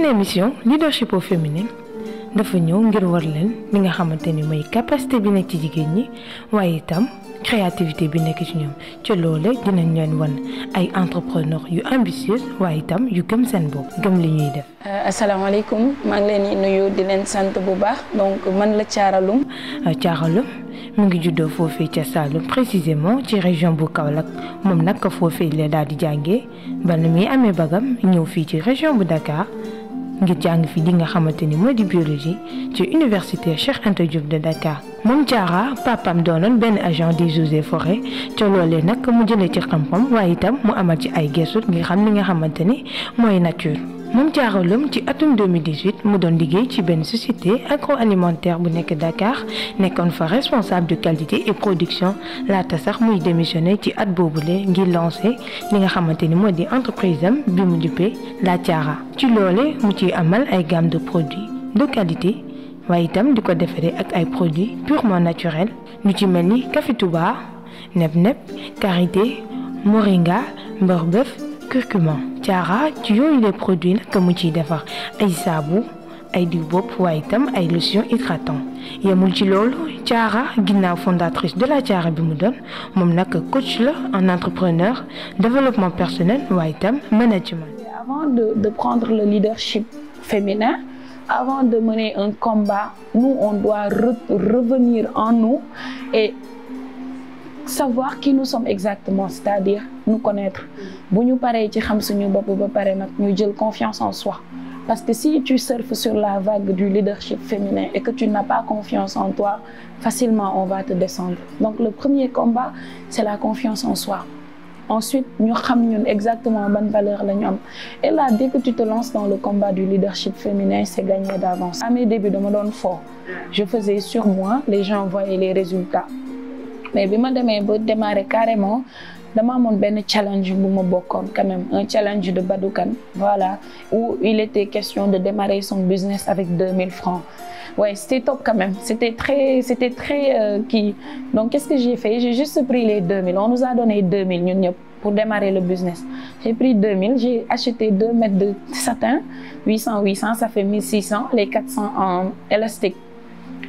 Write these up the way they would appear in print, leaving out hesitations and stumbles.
émission leadership au féminin dafa ñëw ngir war leen li nga xamante ni mooy capacité bi nekk ci jigéen ñi waaye itam créativité bi nekk ci ñoom ci loole dinañ leen wan ay entrepreneur yu ambitieux waaye itam yu gëm seen bopp gëm li ñuy def. asalaamaaleykum maa ngi leen di nuyu di leen sant bu baax donc man la Thiara Loum. Thiara Loum mu ngi juddoo foofee ca Saloum précisément ci région bu Kaolack moom nag foofee la daal di jàngee ba na muy amee bagam ñëw fii ci région bu Dakar ngir jàng fi li nga xamante ni moo di biologie ci université Cheikh Anta Diop de Dakar. moom Thiara papam doonoon benn agent des eaux et forêts ca loolee nag mu jëlee ci xam-xam waaye itam mu amal ci ay gëstu ngir xam li nga xamante ni mooy nature. moom Thiara Loum ci atum 2018 mu doon liggéey ci benn société agroalimentaire bu nekk Dakar nekkoon fa responsable de qualité et production laata sax muy démissionné ci at boobule ngir lancé li nga xamante ni moo di entreprise am bi mu duppee la Thiara. ci loole mu ciy amal ay gamme de produits de qualité waaye itam di ko defaree ak ay produits purement naturels ñu ci mel ni café Touba neb-neb karité moringa mbërbëf curcuma. Thiara ci yooyu les produits nag mu ciy defar ay saabu ay diw bopp waaye itam ay lotion hydratant yemul ci loolu Thiara ginnaaw fondatrice de la Thiara bi mu doon moom nag coach la en entrepreneur développement personnel waaye itam management. Avant de prendre le leadership féminin, avant de mener un combat, nous on doit revenir en nous et savoir qui nous sommes exactement, c'est-à-dire nous connaître. Bu ñu paree ci xam suñu bopp ba pare nag ñu jël confiance en soi. Parce que si tu surfes sur la vague du leadership féminin et que tu n'as pas confiance en toi, facilement on va te descendre. Donc le premier combat, c'est la confiance en soi. Ensuite, ñu xam ñun exactement ban valeur la ñu am. Et là, dès que tu te lances dans le combat du leadership féminin, c'est gagné d'avance. À mes débuts, dama doon fort. Je faisais sur moi, les gens voyaient les résultats. Mais bi ma demee ba démarrer carrément dama amoon benn challenge bu ma bokkoon quand même, un challenge de Badoukan, voilà, où il était question de démarrer son business avec 2000 francs. Ouais, c'était top quand même, c'était très qui. Donc qu'est-ce que j'ai fait? J'ai juste pris les 2000, on nous a donné 2000 ñun ñëpp pour démarrer le business. J'ai pris 2000, j'ai acheté 2 mètres de satin, 800, ça fait 1600, les 400 en élastique.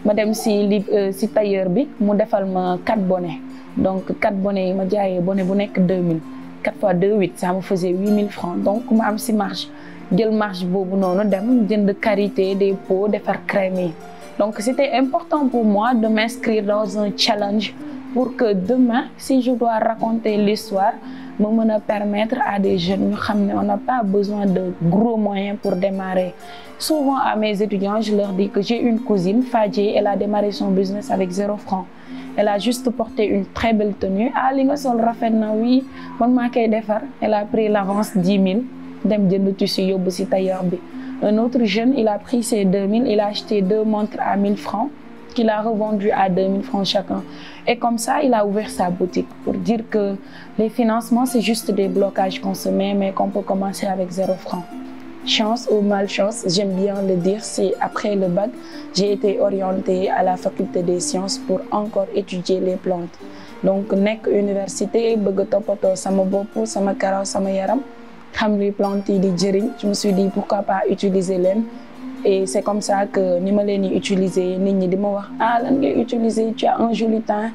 Ma dem si tailleur bi mu defal ma 4 bonnets. Donc 4 bonnets yi ma jaayee bonnet bu nekk 2000. 4 fois 2, 8, ça me faisait 8000 francs. Donc ma am si marge. Jël marge boobu noonu dem jënd karité des pots defar crème yi. Donc c'était important pour moi de m'inscrire dans un challenge pour que demain, si je dois raconter l'histoire, me mën a permettre à des jeunes ñu xam ne on n'a pas besoin de gros moyens pour démarrer. Souvent à mes étudiants, je leur dis que j'ai une cousine, Fadji, elle a démarré son business avec 0 francs. Elle a juste porté une très belle tenue. Ah, li nga sol rafet na, oui, man maa koy defar. Elle a pris l'avance 10 000, dem jënd tissu yóbbu si tailleur bi. Un autre jeune, il a pris ses 2000, il a acheté 2 montres à 1000 francs qu'il a revendu à 2000 francs chacun. Et comme ça, il a ouvert sa boutique pour dire que les financements, c'est juste des blocages qu'on se met, mais qu'on peut commencer avec 0 francs. Chance ou malchance, j'aime bien le dire, c'est après le bac, j'ai été orientée à la faculté des sciences pour encore étudier les plantes. Donc, nekk université, bëgg toppatoo sama bopp, sama karaw, sama yaram, xam luy plantes yi di jëriñ, je me suis dit pourquoi pas utiliser leen. Et c'est comme ça que ni ma leen di utiliser nit ñi di ma wax ah lan ngay utiliser, tu as un joli teint.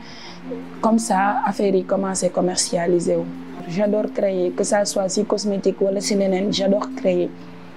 Comme ça affaire yi commencé commercialiser wu. J'adore créer, que ça soit si cosmétique wala si leneen, j'adore créer.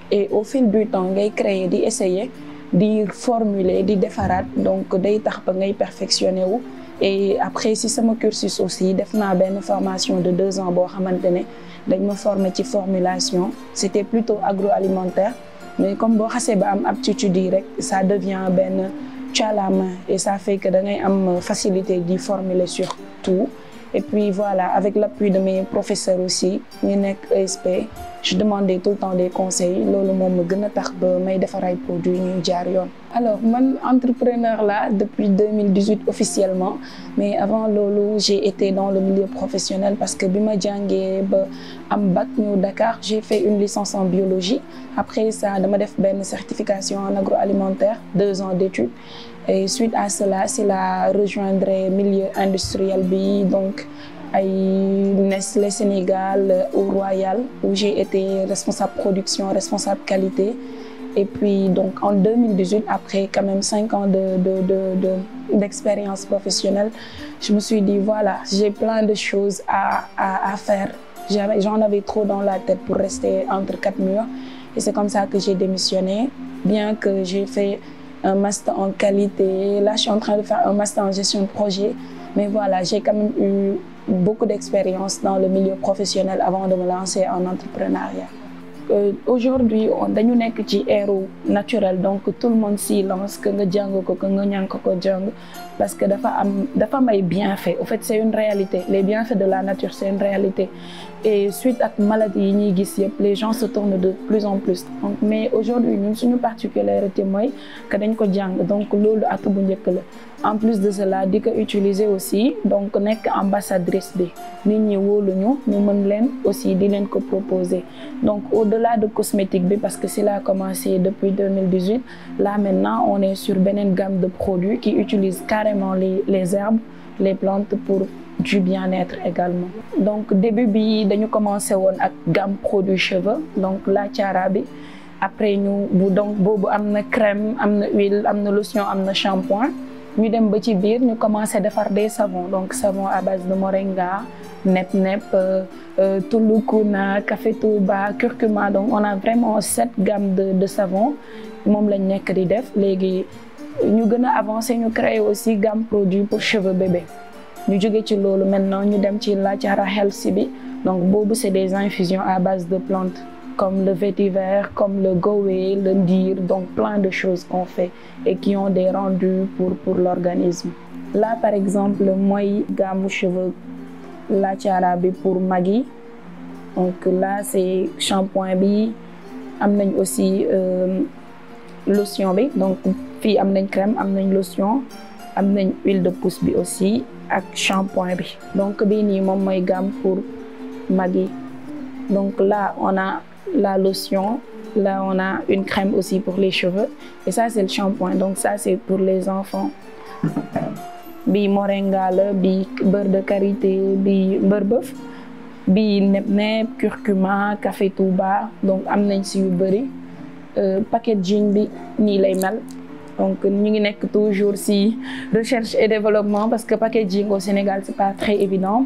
Et au fil du temps ngay créer di essayer di formuler di defaraat, donc day tax ba ngay perfectionner wu. Et après si sama cursus aussi def naa benn formation de 2 ans boo xamante ne dañ ma former ci formulation. C'était plutôt agroalimentaire. Mais comme boo xasee ba am aptitude yi rek ça devient benn tu as la main et ça fait que da ngay am facilité di formuler sur tout. Et puis voilà, avec l'appui de mes professeurs aussi ñu nekk ESP, je demandais tout le temps des conseils. Loolu moom ma gën a tax ba may defar ay produits ñuy jaar yoon. Alors man entrepreneur là depuis 2018 officiellement, mais avant loolu j'ai été dans le milieu professionnel parce que bi ma jàngee ba am bac ñëw Dakar, j'ai fait une licence en biologie. Après ça dama def benn certification en agroalimentaire, 2 ans d'études. Et suite à cela, c'est la rejoindre milieu industriel bi, donc ay Nestlé Sénégal au Royal, où j'ai été responsable production, responsable qualité. Et puis donc en 2018, après quand même 5 ans d'expérience professionnelle, je me suis dit voilà, j'ai plein de choses à faire. J'en avais trop dans la tête pour rester entre 4 murs. Et c'est comme ça que j'ai démissionné, bien que j'ai fait un master en qualité. Là, je suis en train de faire un master en gestion de projet. Mais voilà, j'ai quand même eu beaucoup d'expérience dans le milieu professionnel avant de me lancer en entrepreneuriat. Aujourd'hui, dañu nekk ci ère naturelle, donc tout le monde s'y lance, que nga jàng ko, que nga ñàkk ko jàng, parce que dafa am ay bienfaits. En fait, c'est une réalité. Les bienfaits de la nature, c'est une réalité. Et suite à maladie yi ñuy gis yëpp, les gens se tournent de plus en plus. Donc, mais aujourd'hui, ñun suñu particularité mooy que dañ ko jàng, donc loolu atu bu njëkk la. En plus de cela, di ko utiliser aussi, donc nekk ambassadrice bi, nit ñi wóolu ñu mën leen aussi di leen ko proposer. Donc au-delà de cosmétique bi, parce que cela a commencé depuis 2018, là maintenant on est sur beneen gamme de produits qui utilisent carrément les herbes, les plantes pour du bien-être également. Donc début bi dañu commencé woon ak gamme produits cheveux, donc la Tiara bi. Après ñu donc boobu am na crème, am na huile, am na lotion, am na shampoing. Ñu dem ba ci biir ñu commencé defar des savons, donc savon à base de moringa, nep-nep, tulukuna, café touba, curcuma. Donc on a vraiment 7 gammes de savons moom lañ nekk di def. Léegi ñu gën a avancé, ñu créé aussi gamme produit pour cheveux bébé. Ñu jóge ci loolu maintenant ñu dem ci la Tiara Healthy bi, donc boobu c'est des infusions à base de plantes comme le vétiver, comme le goé, le ndir, donc plein de choses qu'on fait et qui ont des rendus pour l'organisme. Là par exemple mooy gamme cheveux la Tiara bi pour Magui, donc là c'est shampoing bi, am nañ aussi lotion bi, donc fii am nañ crème, am nañ lotion, am nañ huile de pousse bi aussi ak shampoing bi. Donc bii nii moom mooy gamme pour Magui. Donc là on a la lotion, là on a une crème aussi pour les cheveux et ça c'est le shampoing, donc ça c'est pour les enfants. Bi moringa la, bi beurre de karité, bi beurre bœuf, bi nep-nep, curcuma, café touba, donc am nañ si yu bëri. Packaging bi nii lay mel, donc ñu ngi nekk toujours si recherche et développement parce que packaging au Sénégal c'est pas très évident.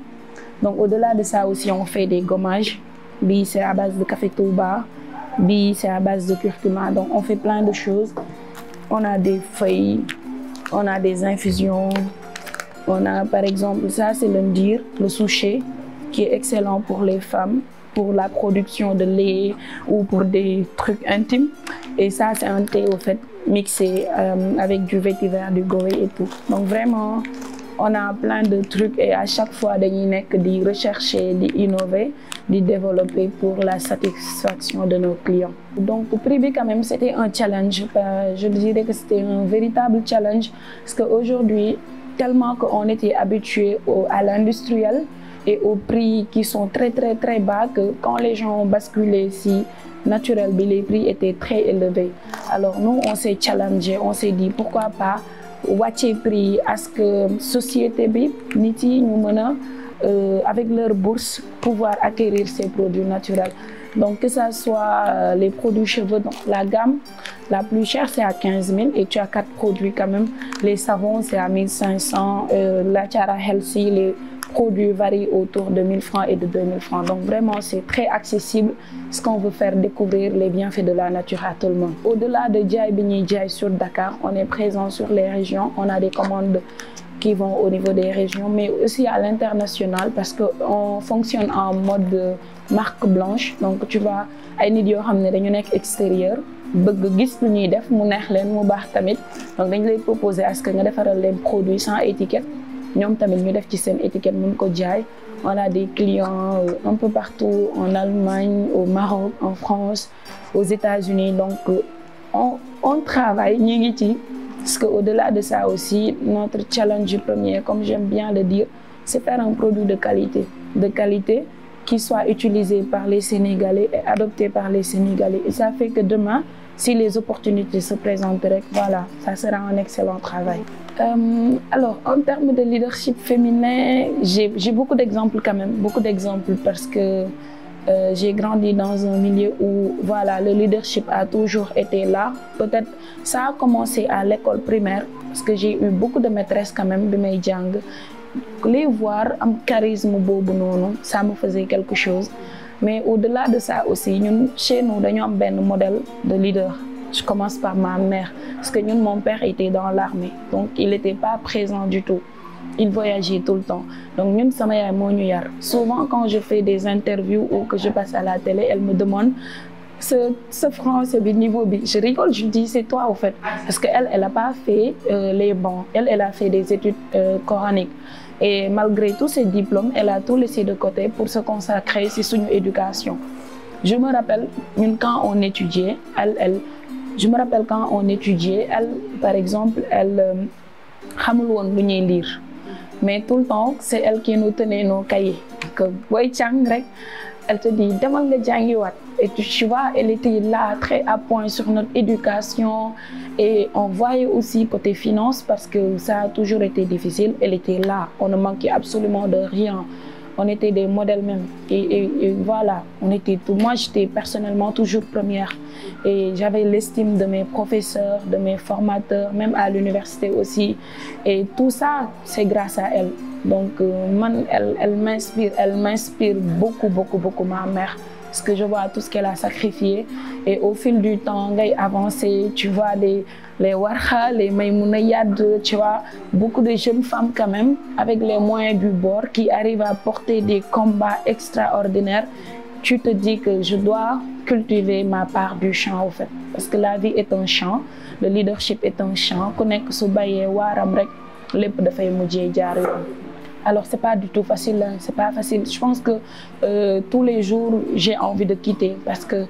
Donc au-delà de ça aussi on fait des gommages. Bi c'est à base de café touba, bi c'est à base de curcuma, donc on fait plein de choses. On a des feuilles, on a des infusions, on a par exemple ça c'est le ndir, le souchet, qui est excellent pour les femmes, pour la production de lait ou pour des trucs intimes. Et ça c'est un thé au fait mixé avec du vétiver, du goé et tout. Donc vraiment on a plein de trucs et à chaque fois dañuy nekk di rechercher, di innover, di développer pour la satisfaction de nos clients. Donc prix bi quand même c'était un challenge, je dirais que c'était un véritable challenge parce qu'aujourd'hui tellement qu'on était habitué à l'industriel et aux prix qui sont très bas que quand les gens ont basculé si naturel bi, les prix étaient très élevés. Alors nous on s'est challengé, on s'est dit pourquoi pas wàcce prix à ce que société bi nit yi ñu mën a avec leur bourse pouvoir acquérir ces produits naturels. Donc que ça soit les produits cheveux, donc la gamme la plus chère c'est à 15 000 et tu as 4 produits quand même. Les savons c'est à 1500, la Tiara Healthy, les produits varient autour de 1000 francs et de 2000 francs. Donc vraiment c'est très accessible ce qu'on veut faire découvrir les bienfaits de la nature à tout le monde. Au-delà de jaay bi ñuy jaay sur Dakar, on est présent sur les régions, on a des commandes qui vont au niveau des régions mais aussi à l'international parce que on fonctionne en mode marque blanche. Donc tu vois ay nit yoo xam ne dañu nekk extérieur bëgg gis lu ñuy def mu neex leen mu baax tamit, donc dañ lay proposer à ce que nga defaral leen produit sans étiquette, ñoom tamit ñu def ci seen étiquette mën ko jaay. On a des clients un peu partout en Allemagne, au Maroc, en France, aux États-Unis. Donc on travaille ñu ngi ci parce que au-delà de ça aussi notre challenge premier, comme j'aime bien le dire, c'est faire un produit de qualité qui soit utilisé par les Sénégalais et adopté par les Sénégalais. Et ça fait que demain, si les opportunités se présenteraient, voilà, ça sera un excellent travail. Alors, en termes de leadership féminin, j'ai beaucoup d'exemples quand même, beaucoup d'exemples parce que J'ai grandi dans un milieu où voilà, le leadership a toujours été là. Peut-être ça a commencé à l'école primaire parce que j'ai eu beaucoup de maîtresses quand même bi may jàng. Les voir am charisme boobu noonu ça me faisait quelque chose. Mais au-delà de ça aussi ñun chez nous dañu am benn modèle de leader. Je commence par ma mère parce que ñun mon père était dans l'armée donc il n'était pas présent du tout. Il voyageait tout le temps. Donc, ñun sama yaay moo ñu yar. Souvent, quand je fais des interviews ou que je passe à la télé, elle me demande ce français bi niveau bi. Je rigole, je dis c'est toi au fait. Parce qu'elle, elle n'a pas fait les bancs. Elle a fait des études coraniques. Et malgré tous ses diplômes, elle a tout laissé de côté pour se consacrer sur son éducation. Je me rappelle, quand on étudiait, par exemple, elle xamul woon lu ñuy lire. Mais tout le temps, c'est elle qui nous tenait nos cahiers. Que boy jàng rek, elle te dit demal nga jàngiwaat. Et tu vois, elle était là très à point sur notre éducation et on voyait aussi côté finance parce que ça a toujours été difficile. Elle était là, on ne manquait absolument de rien. On était des modèles même et voilà, on était tout. Moi, j'étais personnellement toujours première et j'avais l'estime de mes professeurs, de mes formateurs, même à l'université aussi. Et tout ça, c'est grâce à elle. Donc, elle m'inspire beaucoup, ma mère. Parce que je vois tout ce qu'elle a sacrifié. Et au fil du temps, ngay avancé, tu vois les Warkha, les Maïmouna Yad, tu vois, beaucoup de jeunes femmes quand même, avec les moyens du bord, qui arrivent à porter des combats extraordinaires. Tu te dis que je dois cultiver ma part du champ, au fait. Parce que la vie est un champ, le leadership est un champ. Connaître ce baye waram rek, lepp da fay mujjé jaar yoon. Alors c'est pas du tout facile, hein. C'est pas facile. Je pense que tous les jours j'ai envie de quitter parce que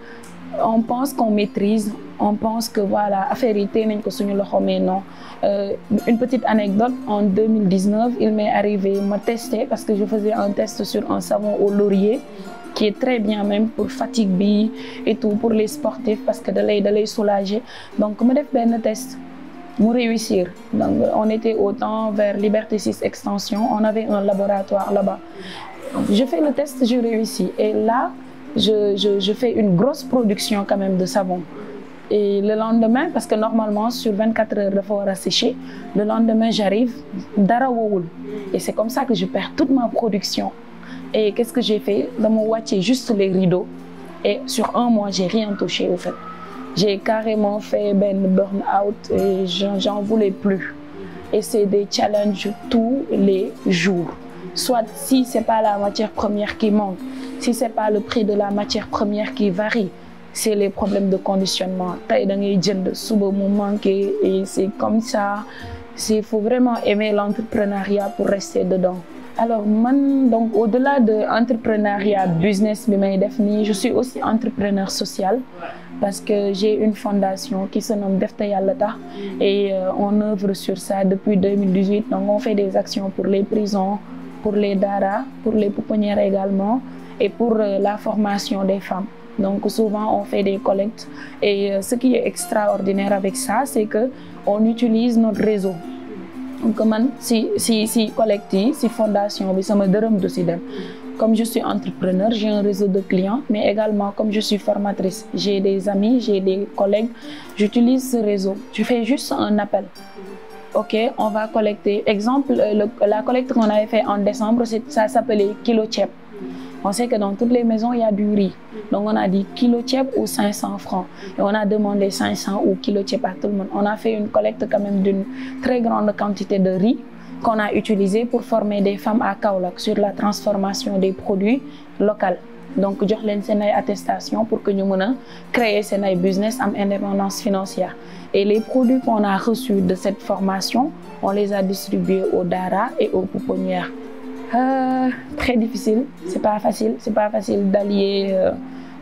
on pense qu'on maîtrise, on pense que voilà, affaire yi té nañ ko suñu loxo mais non. Une petite anecdote, en 2019, il m'est arrivé me tester parce que je faisais un test sur un savon au laurier qui est très bien même pour fatigue bi et tout pour les sportifs parce que da lay soulager. Donc me def ben test pour réussir. Donc, on était au temps vers Liberté 6 Extension, on avait un laboratoire là-bas. Je fais le test, je réussis. Et là, je fais une grosse production quand même de savon. Et le lendemain, parce que normalement, sur 24 heures, il faut sécher, le lendemain, j'arrive, dara wowul. Et c'est comme ça que je perds toute ma production. Et qu'est-ce que j'ai fait? Dans mon watch, juste les rideaux. Et sur un mois, j'ai rien touché au fait. J'ai carrément fait ben burn-out et j'en voulais plus. Et c'est des challenges tous les jours. Soit si c'est pas la matière première qui manque, si c'est pas le prix de la matière première qui varie, c'est les problèmes de conditionnement. Tay da ngay jënd suba mu manqué et c'est comme ça. Il faut vraiment aimer l'entrepreneuriat pour rester dedans. Alors, donc au-delà de l'entrepreneuriat business, je suis aussi entrepreneur social parce que j'ai une fondation qui se nomme Defte Yalla Takh et on œuvre sur ça depuis 2018. Donc, on fait des actions pour les prisons, pour les daara, pour les pouponnières également et pour la formation des femmes. Donc, souvent, on fait des collectes et ce qui est extraordinaire avec ça, c'est qu'on utilise notre réseau. Donc, si collecte, si fondation, ça me donne de dem. Comme je suis entrepreneur, j'ai un réseau de clients, mais également comme je suis formatrice, j'ai des amis, j'ai des collègues, j'utilise ce réseau. Je fais juste un appel. Ok, on va collecter. Exemple, la collecte qu'on avait fait en décembre, ça s'appelait Kilo Tchep. On sait que dans toutes les maisons, il y a du riz. Donc, on a dit kilo tchep ou 500 francs. Et on a demandé 500 ou kilo tchep à tout le monde. On a fait une collecte quand même d'une très grande quantité de riz qu'on a utilisé pour former des femmes à Kaolack sur la transformation des produits locaux. Donc, jox leen seen ay attestation pour que ñu mën créer seen ay business am indépendance financière. Et les produits qu'on a reçus de cette formation, on les a distribués aux daara et aux pouponnières. Très difficile, c'est pas facile d'allier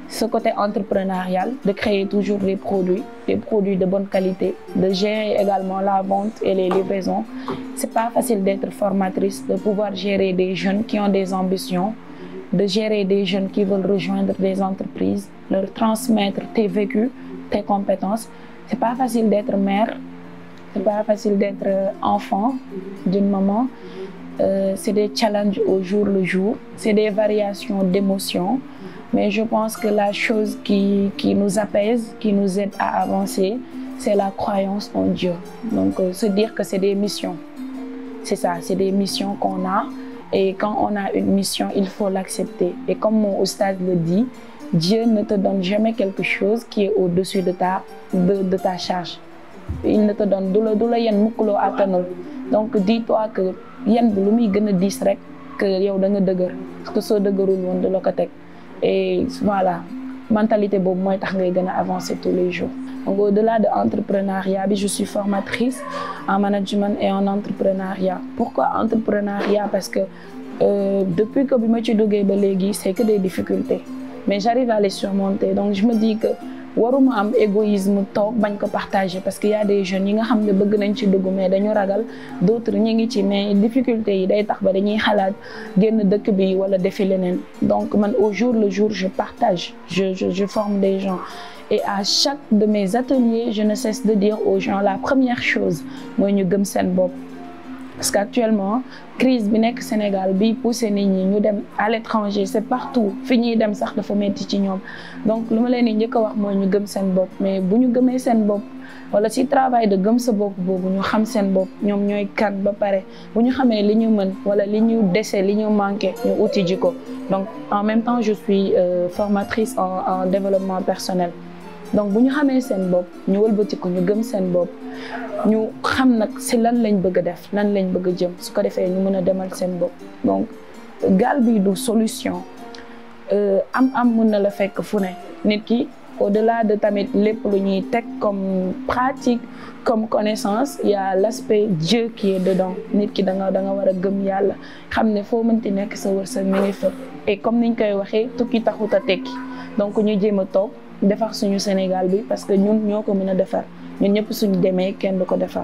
ce côté entrepreneurial, de créer toujours des produits de bonne qualité, de gérer également la vente et les livraisons. C'est pas facile d'être formatrice, de pouvoir gérer des jeunes qui ont des ambitions, de gérer des jeunes qui veulent rejoindre des entreprises, leur transmettre tes vécus, tes compétences. C'est pas facile d'être mère, c'est pas facile d'être enfant d'une maman. C'est des challenges au jour le jour, c'est des variations d'émotions. mais je pense que la chose qui nous apaise, qui nous aide à avancer, c'est la croyance en Dieu. Donc se dire que c'est des missions, c'est ça, c'est des missions qu'on a, et quand on a une mission, il faut l'accepter. Et comme mon oustaz le dit, Dieu ne te donne jamais quelque chose qui est au-dessus de ta charge. Il ne te donne du la yen mukk loo attanul. Donc dis-toi que yen bi lu muy gën a diis rek que yow da nga dëgër, parce que soo dëgërul woon du la ko teg. Et voilà, mentalité boobu mooy tax ngay gën a avancer tous les jours. Donc au-delà de entrepreneuriat bi, je suis formatrice en management et en entrepreneuriat. Pourquoi entrepreneuriat? Parce que depuis que bi ma ci duggee ba léegi, c'est que des difficultés. Mais j'arrive à les surmonter. Donc je me dis que waruma am égoïsme toog bañ ko partager, parce qu'il y a des jeunes yi nga xam ne bëgg nañ ci dugg mais dañu ragal, d'autres ñi ngi ci mais difficulté yi day tax ba dañuy xalaat génn dëkk bi wala defi leneen. Donc man au jour le jour je partage, je forme des gens. Et à chaque de mes ateliers, je ne cesse de dire aux gens la première chose mooy ñu gëm seen bopp. Parce qu'actuellement crise bi nekk Sénégal bi poussé nit ñi ñu dem à l'étranger, c'est partout fi ñuy dem sax dafa metti ci ñoom. Donc lu ma leen di njëkk a wax mooy ñu gëm seen bopp, mais bu ñu gëmee seen bopp wala si travail de gëm sa bopp boobu ñu xam seen bopp ñoom ñooy kat ba pare bu ñu xamee li ñu mën wala li ñu dese li ñu manqué ñu uti ji ko. Donc en même temps je suis formatrice en développement personnel. Donc bu ñu xamee seen bopp ñu wëlbati ko ñu gëm seen bopp ñu xam nag si lan lañ bëgg a def lan lañ bëgg a jëm, su ko defee ñu mën a demal seen bopp. Donc gaal bi du solution, am mën na la fekk fu ne. Nit ki au-delà de tamit lépp lu ñuy teg comme pratique comme connaissance, il y a l'aspect Dieu qui est dedans. Nit ki da nga war a gëm yàlla, xam ne foo mënti nekk sa wërsëg mi ngi fa. Et comme niñ koy waxee tukki taxut a tekki, donc ñu jéem a toog defar suñu Sénégal bi, parce que ñun ñoo ko mën a defar, ñun ñëpp suñu demee kenn du ko defar.